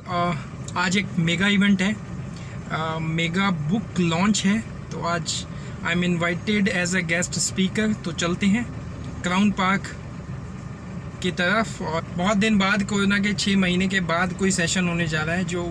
आज एक mega event है, मेगा बुक लॉन्च है। तो आज I am invited as a guest speaker. तो चलते हैं क्राउन पार्क की तरफ। और बहुत दिन बाद, कोरोना के 6 महीने के बाद कोई सेशन होने जा रहा है, जो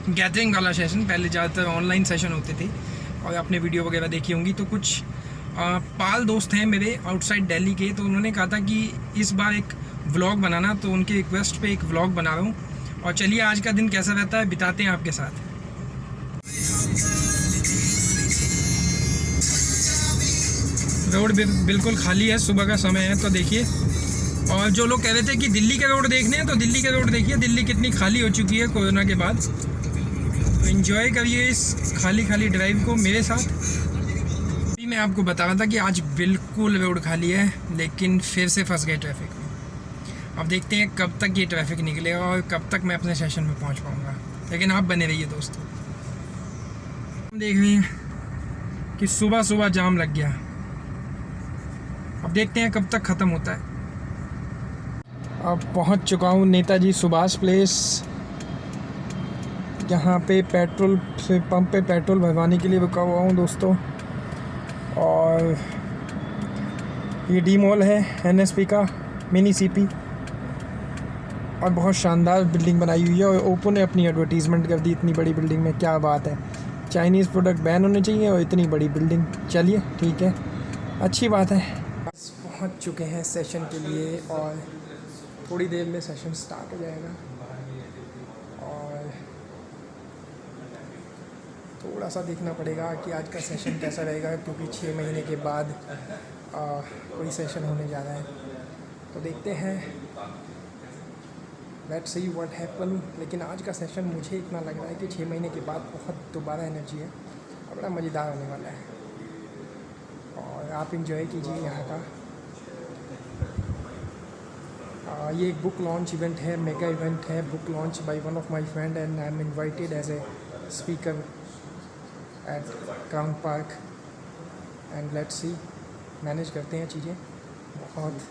गैदरिंग वाला सेशन। पहले ज़्यादातर ऑनलाइन सेशन होते थे और आपने वीडियो वगैरह देखी होंगी। तो कुछ पाल दोस्त हैं मेरे आउटसाइड दिल्ली के, तो उन्होंने कहा था कि इस बार एक व्लॉग बनाना, तो उनकी रिक्वेस्ट पे एक व्लॉग बना रहा हूँ। और चलिए आज का दिन कैसा रहता है बिताते हैं आपके साथ। रोड बिल्कुल खाली है, सुबह का समय है। तो देखिए, और जो लोग कह रहे थे कि दिल्ली के रोड देखने हैं, तो दिल्ली के रोड देखिए, दिल्ली कितनी खाली हो चुकी है कोरोना के बाद। तो एंजॉय करिए इस खाली खाली ड्राइव को मेरे साथ। अभी मैं आपको बता रहा था कि आज बिल्कुल रोड खाली है, लेकिन फिर से फंस गए ट्रैफिक में। अब देखते हैं कब तक ये ट्रैफिक निकलेगा और कब तक मैं अपने सेशन में पहुंच पाऊंगा। लेकिन आप बने रहिए दोस्तों। हम देख रहे हैं कि सुबह सुबह जाम लग गया। अब देखते हैं कब तक ख़त्म होता है। अब पहुंच चुका हूं नेताजी सुभाष प्लेस। यहाँ पे पेट्रोल पंप पे पेट्रोल भरवाने के लिए रुका हुआ हूँ दोस्तों। और ये डी मॉल है NSP का, मिनी CP। और बहुत शानदार बिल्डिंग बनाई हुई है, और ओप्पो ने अपनी एडवर्टीज़मेंट कर दी इतनी बड़ी बिल्डिंग में। क्या बात है, चाइनीज़ प्रोडक्ट बैन होने चाहिए और इतनी बड़ी बिल्डिंग। चलिए ठीक है, अच्छी बात है। बस पहुंच चुके हैं सेशन के लिए, और थोड़ी देर में सेशन स्टार्ट हो जाएगा। और थोड़ा सा देखना पड़ेगा कि आज का सेशन कैसा रहेगा, क्योंकि 6 महीने के बाद कोई सेशन होने जा रहा है। तो देखते हैं, लेट्स सी व्हाट हैपन। लेकिन आज का सेशन मुझे इतना लग रहा है कि 6 महीने के बाद बहुत दोबारा एनर्जी है और बड़ा मज़ेदार होने वाला है। और आप इंजॉय कीजिए यहाँ का। ये एक बुक लॉन्च इवेंट है, मेगा इवेंट है, book launch by one of my friend, and I am invited as a speaker at Crown Park. And let's see, manage करते हैं चीज़ें। बहुत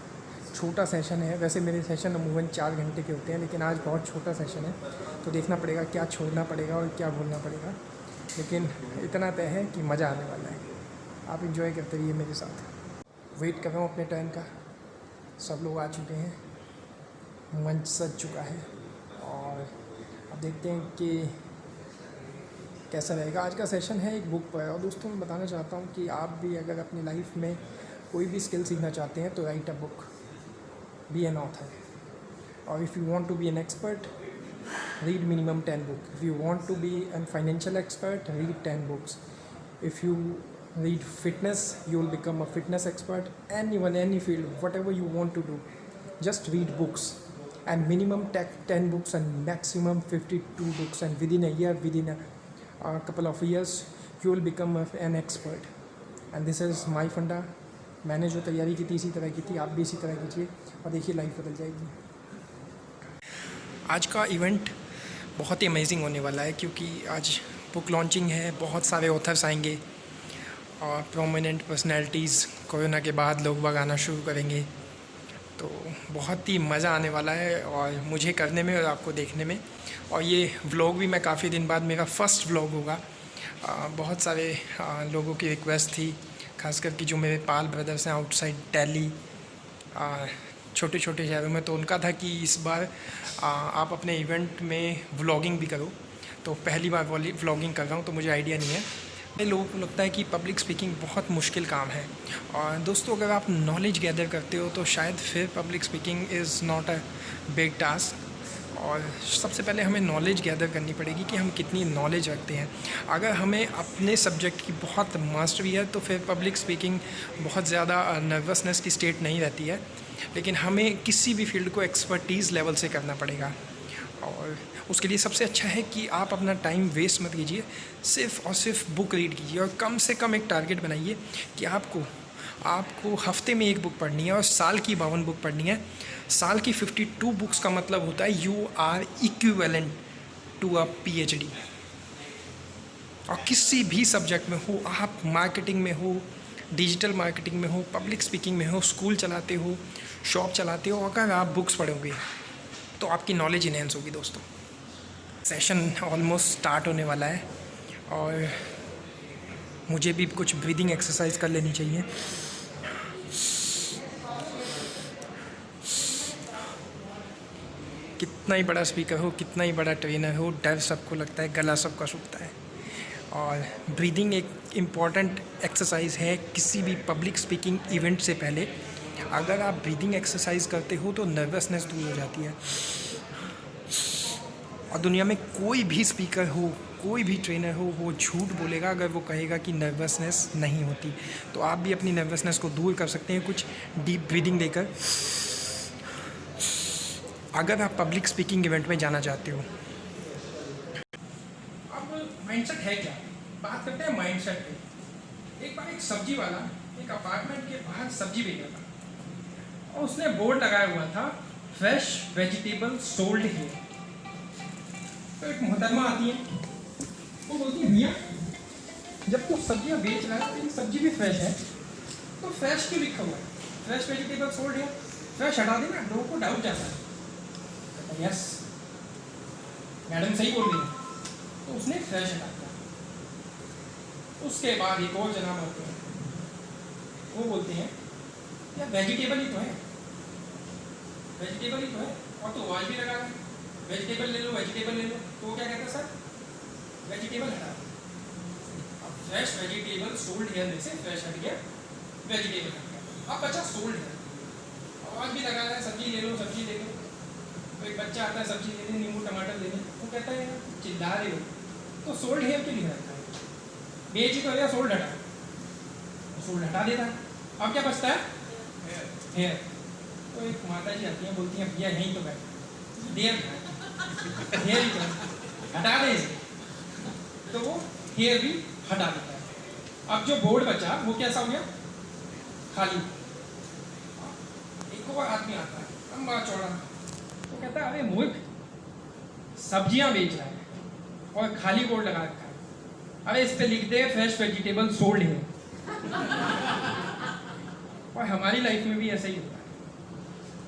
छोटा सेशन है, वैसे मेरे सेशन अमूमन 4 घंटे के होते हैं, लेकिन आज बहुत छोटा सेशन है। तो देखना पड़ेगा क्या छोड़ना पड़ेगा और क्या बोलना पड़ेगा। लेकिन इतना तय है कि मज़ा आने वाला है। आप इंजॉय करते रहिए मेरे साथ। वेट कर रहा हूँ अपने टर्न का। सब लोग आ चुके हैं, मंच सज चुका है, और अब देखते हैं कि कैसा रहेगा। आज का सेशन है एक बुक पर। और दोस्तों मैं बताना चाहता हूँ कि आप भी अगर अपनी लाइफ में कोई भी स्किल सीखना चाहते हैं, तो write a book, be an author. और if you want to be an expert, read minimum 10 books. If you want to be a financial expert, read 10 books. If you read fitness, you will become a fitness expert. Anyone, any field, whatever you want to do, just read books. And minimum 10 books and maximum 52 books. And within a year, within a couple of years, you will become an expert. And this is my funda. मैंने जो तैयारी की थी इसी तरह की थी, आप भी इसी तरह कीजिए और देखिए लाइफ बदल जाएगी। आज का इवेंट बहुत ही अमेजिंग होने वाला है, क्योंकि आज बुक लॉन्चिंग है, बहुत सारे ऑथर्स आएंगे और प्रोमिनेंट पर्सनैलिटीज़ कोरोना के बाद लोग बाग आना शुरू करेंगे। तो बहुत ही मज़ा आने वाला है, और मुझे करने में और आपको देखने में। और ये व्लॉग भी मैं काफ़ी दिन बाद, मेरा फर्स्ट व्लॉग होगा। बहुत सारे लोगों की रिक्वेस्ट थी, खासकर कि जो मेरे पाल ब्रदर्स हैं आउटसाइड दिल्ली, छोटे छोटे शहरों में। तो उनका था कि इस बार आप अपने इवेंट में व्लॉगिंग भी करो। तो पहली बार व्लॉगिंग कर रहा हूँ, तो मुझे आइडिया नहीं है। मेरे लोगों को लगता है कि पब्लिक स्पीकिंग बहुत मुश्किल काम है। और दोस्तों, अगर आप नॉलेज गैदर करते हो तो शायद फिर public speaking is not a big task. और सबसे पहले हमें नॉलेज गैदर करनी पड़ेगी कि हम कितनी नॉलेज रखते हैं। अगर हमें अपने सब्जेक्ट की बहुत मास्टरी है, तो फिर पब्लिक स्पीकिंग बहुत ज़्यादा नर्वसनेस की स्टेट नहीं रहती है। लेकिन हमें किसी भी फील्ड को एक्सपर्टीज़ लेवल से करना पड़ेगा, और उसके लिए सबसे अच्छा है कि आप अपना टाइम वेस्ट मत कीजिए, सिर्फ़ और सिर्फ बुक रीड कीजिए। और कम से कम एक टारगेट बनाइए कि आपको हफ्ते में 1 बुक पढ़नी है और साल की 52 बुक पढ़नी है। साल की 52 बुक्स का मतलब होता है you are equivalent to a PhD। और किसी भी सब्जेक्ट में हो, आप मार्केटिंग में हो, डिजिटल मार्केटिंग में हो, पब्लिक स्पीकिंग में हो, स्कूल चलाते हो, शॉप चलाते हो, अगर आप बुक्स पढ़ोगे तो आपकी नॉलेज इन्हेंस होगी दोस्तों। सेशन ऑलमोस्ट स्टार्ट होने वाला है और मुझे भी कुछ ब्रीदिंग एक्सरसाइज कर लेनी चाहिए। कितना ही बड़ा स्पीकर हो, कितना ही बड़ा ट्रेनर हो, डर सबको लगता है, गला सबका सूखता है। और ब्रीदिंग एक इम्पॉर्टेंट एक्सरसाइज है किसी भी पब्लिक स्पीकिंग इवेंट से पहले। अगर आप ब्रीदिंग एक्सरसाइज करते हो तो नर्वसनेस दूर हो जाती है। और दुनिया में कोई भी स्पीकर हो, कोई भी ट्रेनर हो, वो झूठ बोलेगा अगर वो कहेगा कि नर्वसनेस नहीं होती। तो आप भी अपनी नर्वसनेस को दूर कर सकते हैं कुछ डीप ब्रीदिंग लेकर, अगर आप पब्लिक स्पीकिंग इवेंट में जाना चाहते हो। अब माइंडसेट है क्या, बात करते हैं माइंडसेट पे। एक बार एक सब्जी वाला एक अपार्टमेंट के बाहर सब्जी बेच रहा था और उसने बोर्ड लगाया हुआ था फ्रेश वेजिटेबल सोल्ड हियर। तो एक मोहतरमा आती है, वो बोलती है भैया जब तू सब्जियां बेच रहा है तेरी सब्जी भी फ्रेश है तो फ्रेश क्यों लिखा हुआ है, fresh vegetable sold here, fresh हटा देना, लोगों को डाउट जाता है। यस मैडम सही बोल रही है, तो उसने फ्रेश हटा दिया। उसके बाद एक और जनाब आते हैं, वो बोलते हैं यार वेजिटेबल ही तो है, वेजिटेबल ही तो है और तो आवाज भी लगा रहा है, वेजिटेबल ले लो, वेजिटेबल ले लो। तो वो क्या कहता है सर, वेजिटेबल हटा। अब फ्रेश वेजिटेबल सोल्ड हेयर में से फ्रेश हट गया, वेजिटेबल हट गया, अब बचा सोल्ड हेयर। आवाज भी लगा रहा है सब्जी ले लो, सब्जी ले लो। तो एक बच्चा आता है सब्जी लेने, नींबू टमाटर लेने, वो कहता है यार चिल्ला रहे हो तो सोल्ड हेयर क्यों लिखा रखा है, बेच ही तो है, सोल्ड हटा, सोल्ड हटा देता है। अब क्या बचता है हेयर। तो एक माता जी आती हैं, बोलती हैं भैया यहीं तो बैठ देर हेयर ही तो हटा दे इसे। तो वो हेयर भी हटा देता है। अब जो बोर्ड बचा वो कैसा हो गया, खाली। एक और आदमी आता है लंबा चौड़ा, तो कहता है अरे मूर्ख, सब्जियां बेच रहा है और खाली बोर्ड लगा रखा है, अरे इस पे लिख दे फ्रेश वेजिटेबल सोल्ड है। और हमारी लाइफ में भी ऐसा ही होता है।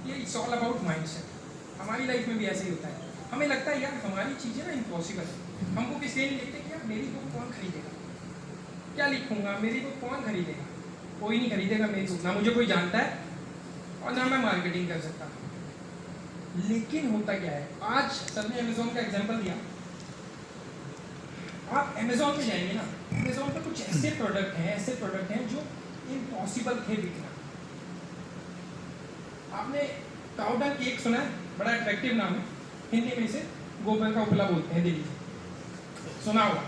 ये इट्स ऑल अबाउट माइंडसेट। हमारी लाइफ में भी ऐसा ही होता है। हमें लगता है यार हमारी चीज़ें ना इम्पॉसिबल है। हम बुक इसलिए नहीं लिखते कि यार मेरी बुक कौन खरीदेगा, क्या लिखूंगा, मेरी बुक कौन खरीदेगा, कोई नहीं खरीदेगा मेरी बुक, ना मुझे कोई जानता है और ना मैं मार्केटिंग कर सकता। लेकिन होता क्या है, आज सर ने अमेजोन का एग्जांपल दिया। आप अमेजोन पे जाएंगे ना, अमेजोन पे कुछ ऐसे प्रोडक्ट हैं जो इम्पॉसिबल थे बिकना। आपने काउडंग केक सुना है, बड़ा अट्रैक्टिव नाम है, हिंदी में इसे गोबर का उपला बोलते हैं, दिल्ली से सुना होगा।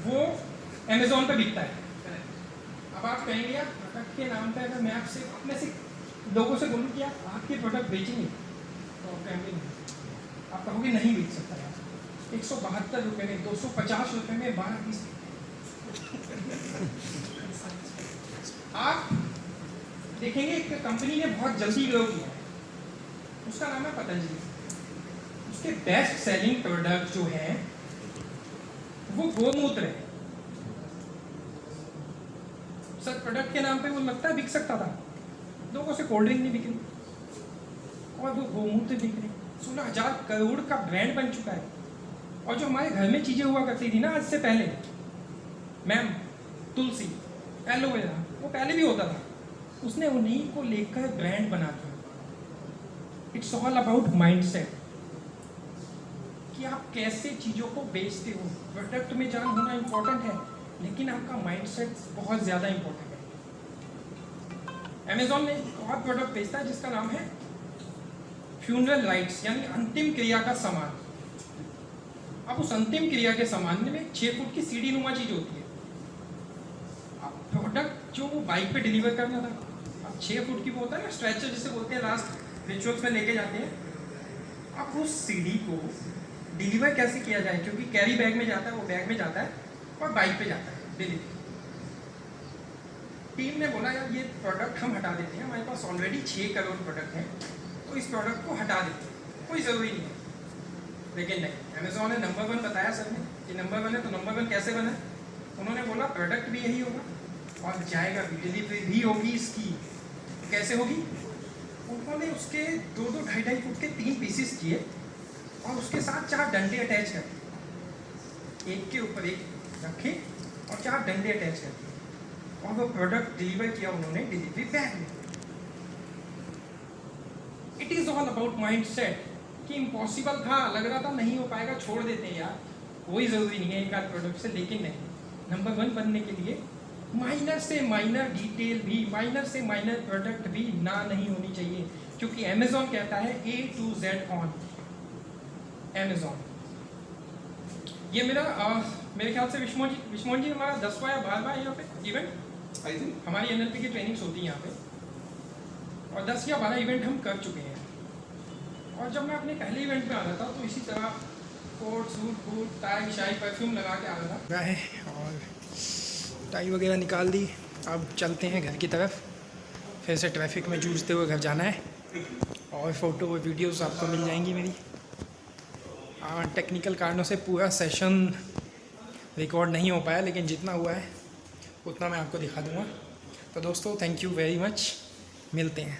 वो अमेजोन पे बिकता है। अब आप कहेंगे यार प्रोडक्ट के नाम पे अगर मैं आपसे अपने से लोगों से बोलूँ कि आप आपके प्रोडक्ट बेचेंगे, तो आप कहेंगे नहीं, आप कहोगे नहीं बेच सकता यार, 172 रुपये में, 250 रुपये में 12 पीस। आप देखेंगे एक कंपनी ने बहुत जल्दी ग्रो किया है, उसका नाम है पतंजलि। उसके बेस्ट सेलिंग प्रोडक्ट जो है वो गोमूत्र है। सर प्रोडक्ट के नाम पे वो लगता है बिक सकता था, लोगों से कोल्ड ड्रिंक नहीं बिक रही और वो गोमूत्र बिक रही। 16,000 करोड़ का ब्रांड बन चुका है। और जो हमारे घर में चीज़ें हुआ करती थी ना आज से पहले, मैम तुलसी, एलोवेरा, वो पहले भी होता था, उसने उन्हीं को लेकर ब्रांड बना दिया। इट्स ऑल अबाउट माइंडसेट कि आप कैसे चीज़ों को बेचते हो। प्रोडक्ट में जान होना इम्पोर्टेंट है, लेकिन आपका माइंडसेट बहुत ज़्यादा इम्पोर्टेंट है। अमेजोन में एक और प्रोडक्ट बेचता है जिसका नाम है फ्यूनरल राइट्स, यानी अंतिम क्रिया का सामान। अब उस अंतिम क्रिया के सामान में 6 फुट की सीढ़ी नुमा चीज होती है। अब प्रोडक्ट जो वो बाइक पे डिलीवर करना था, अब 6 फुट की वो होता है ना स्ट्रेचर जिसे बोलते हैं, लास्ट रिचुअल्स में लेके जाते हैं। अब उस सीढ़ी को डिलीवर कैसे किया जाए, क्योंकि कैरी बैग में जाता है, वो बैग में जाता है और बाइक पे जाता है डिलीवरी। टीम ने बोला यार ये प्रोडक्ट हम हटा देते हैं, हमारे पास ऑलरेडी 6 करोड़ प्रोडक्ट हैं, तो इस प्रोडक्ट को हटा देते हैं, कोई ज़रूरी नहीं है। लेकिन नहीं, अमेजोन ने नंबर 1 बताया सर ने कि नंबर 1 है, तो नंबर 1 कैसे बना? उन्होंने बोला प्रोडक्ट भी यही होगा और जाएगा भी, डिलीवरी भी होगी इसकी। कैसे होगी? उन्होंने उसके 2-2 2.5 फुट के 3 पीसेस किए और उसके साथ 4 डंडे अटैच कर दिए, एक के ऊपर एक रखे और 4 डंडे अटैच कर दिए और वो प्रोडक्ट डिलीवर किया उन्होंने डिलीवरी बैग में। It is all about mind set कि इम्पॉसिबल था, लग रहा था नहीं हो पाएगा, छोड़ देते हैं यार, कोई ज़रूरी नहीं है एक आध प्रोडक्ट से, लेकिन नहीं, नंबर 1 बनने के लिए माइनर से माइनर डिटेल भी, माइनर से माइनर प्रोडक्ट भी ना नहीं होनी चाहिए, क्योंकि अमेजोन कहता है A to Z on Amazon. ये मेरे ख्याल से विष्मोन जी हमारा 10वां या 12वां यहाँ पे इवेंट, आई थिंक हमारी NLP की ट्रेनिंग्स होती है यहाँ पे, और 10 या 12 इवेंट हम कर चुके हैं। और जब मैं अपने पहले इवेंट में आ रहा था तो इसी तरह कोट सूट बूट टाई शाई परफ्यूम लगा के आ रहा था है, और टाई वगैरह निकाल दी। अब चलते हैं घर की तरफ, फिर से ट्रैफिक में जूझते हुए घर जाना है, और फ़ोटो और वीडियोस आपको मिल जाएंगी मेरी। टेक्निकल कारणों से पूरा सेशन रिकॉर्ड नहीं हो पाया, लेकिन जितना हुआ है उतना मैं आपको दिखा दूँगा। तो दोस्तों थैंक यू वेरी मच, मिलते हैं।